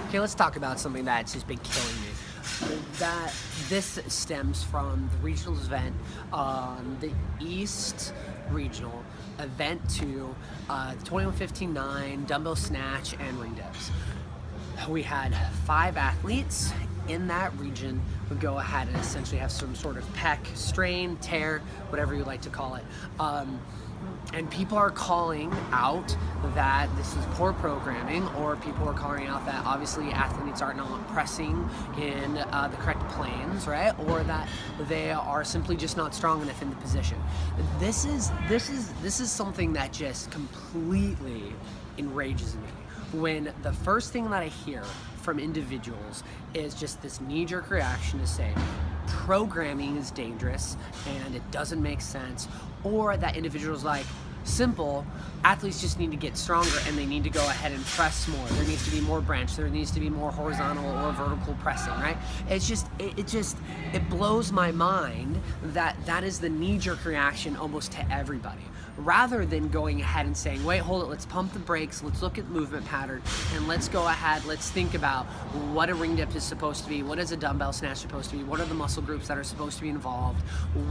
Okay, let's talk about something that's just been killing me. That this stems from the regionals event, the East Regional event 2, 21:15.9 dumbbell snatch and ring dips. We had 5 athletes in that region who go ahead and essentially have some sort of pec strain, tear, whatever you like to call it. And people are calling out that this is poor programming, or people are calling out that obviously athletes are not pressing in the correct planes, right? Or that they are simply just not strong enough in the position. This is something that just completely enrages me. When the first thing that I hear from individuals is just this knee-jerk reaction to say programming is dangerous and it doesn't make sense, or that individuals like, simple, athletes just need to get stronger and they need to go ahead and press more. There needs to be more branch, there needs to be more horizontal or vertical pressing, right? It blows my mind that that is the knee-jerk reaction almost to everybody, rather than going ahead and saying, wait, hold it, let's pump the brakes, let's look at movement pattern, and let's go ahead, let's think about what a ring dip is supposed to be, what is a dumbbell snatch supposed to be, what are the muscle groups that are supposed to be involved,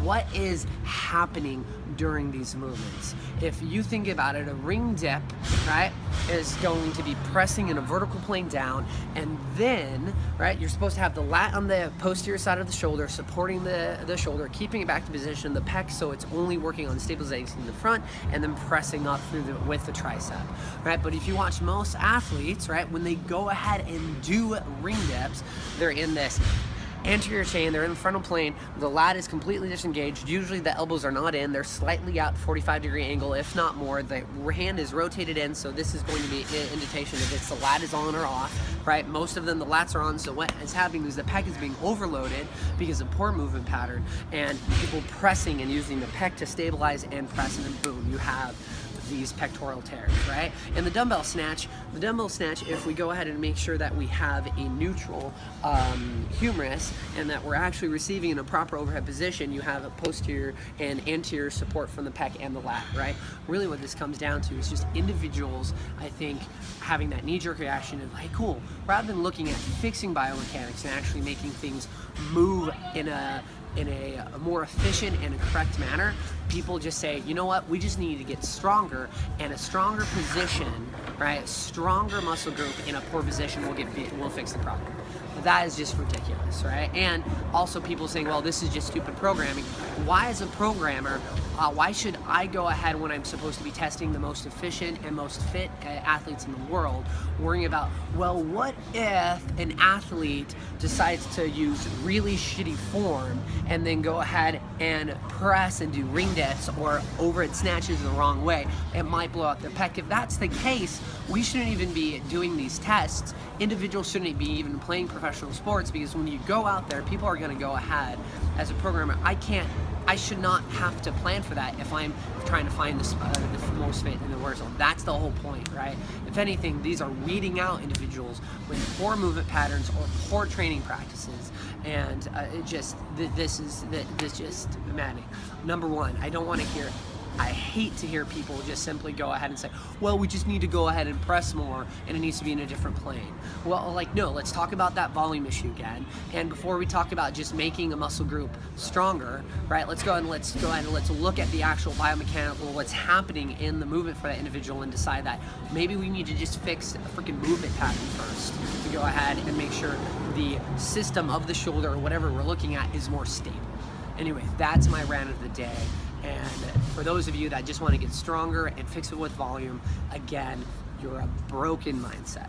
what is happening during these movements. If you think about it, a ring dip, right, is going to be pressing in a vertical plane down, and then, right, you're supposed to have the lat on the posterior side of the shoulder, supporting the shoulder, keeping it back to position, the pec, so it's only working on stabilization in the front, and then pressing up through with the tricep, right? But if you watch most athletes, right, when they go ahead and do ring dips, they're in this anterior chain, they're in the frontal plane, the lat is completely disengaged, usually the elbows are not in, they're slightly out 45-degree angle, if not more, the hand is rotated in, so this is going to be an indication if it's the lat is on or off, right? Most of them, the lats are on, so what is happening is the pec is being overloaded because of poor movement pattern, and people pressing and using the pec to stabilize and press, and then boom, you have these pectoral tears, right? And the dumbbell snatch, if we go ahead and make sure that we have a neutral humerus and that we're actually receiving in a proper overhead position, you have a posterior and anterior support from the pec and the lat, right? Really what this comes down to is just individuals, I think, having that knee-jerk reaction of, hey, cool, rather than looking at fixing biomechanics and actually making things move in a more efficient and a correct manner, people just say, you know what, we just need to get stronger, and a stronger position, right, stronger muscle group in a poor position will fix the problem. That is just ridiculous, right? And also people saying, well, this is just stupid programming. Why, as a programmer, why should I go ahead when I'm supposed to be testing the most efficient and most fit athletes in the world, worrying about, well, what if an athlete decides to use really shitty form and then go ahead and press and do ring dips or overhead snatches the wrong way? It might blow out their pec. If that's the case, we shouldn't even be doing these tests. Individuals shouldn't be even playing professional sports, because when you go out there, people are going to go ahead. As a programmer, I should not have to plan for that if I'm trying to find the most fit in the worst. That's the whole point, right? If anything, these are weeding out individuals with poor movement patterns or poor training practices, and this just maddening. Number one, I hate to hear people just simply go ahead and say, well, we just need to go ahead and press more and it needs to be in a different plane. Well, like, no, let's talk about that volume issue again. And before we talk about just making a muscle group stronger, right, let's go ahead and let's look at the actual biomechanical, what's happening in the movement for that individual, and decide that maybe we need to just fix a freaking movement pattern first to go ahead and make sure the system of the shoulder or whatever we're looking at is more stable. Anyway, that's my rant of the day. And for those of you that just want to get stronger and fix it with volume, again, you're a broken mindset.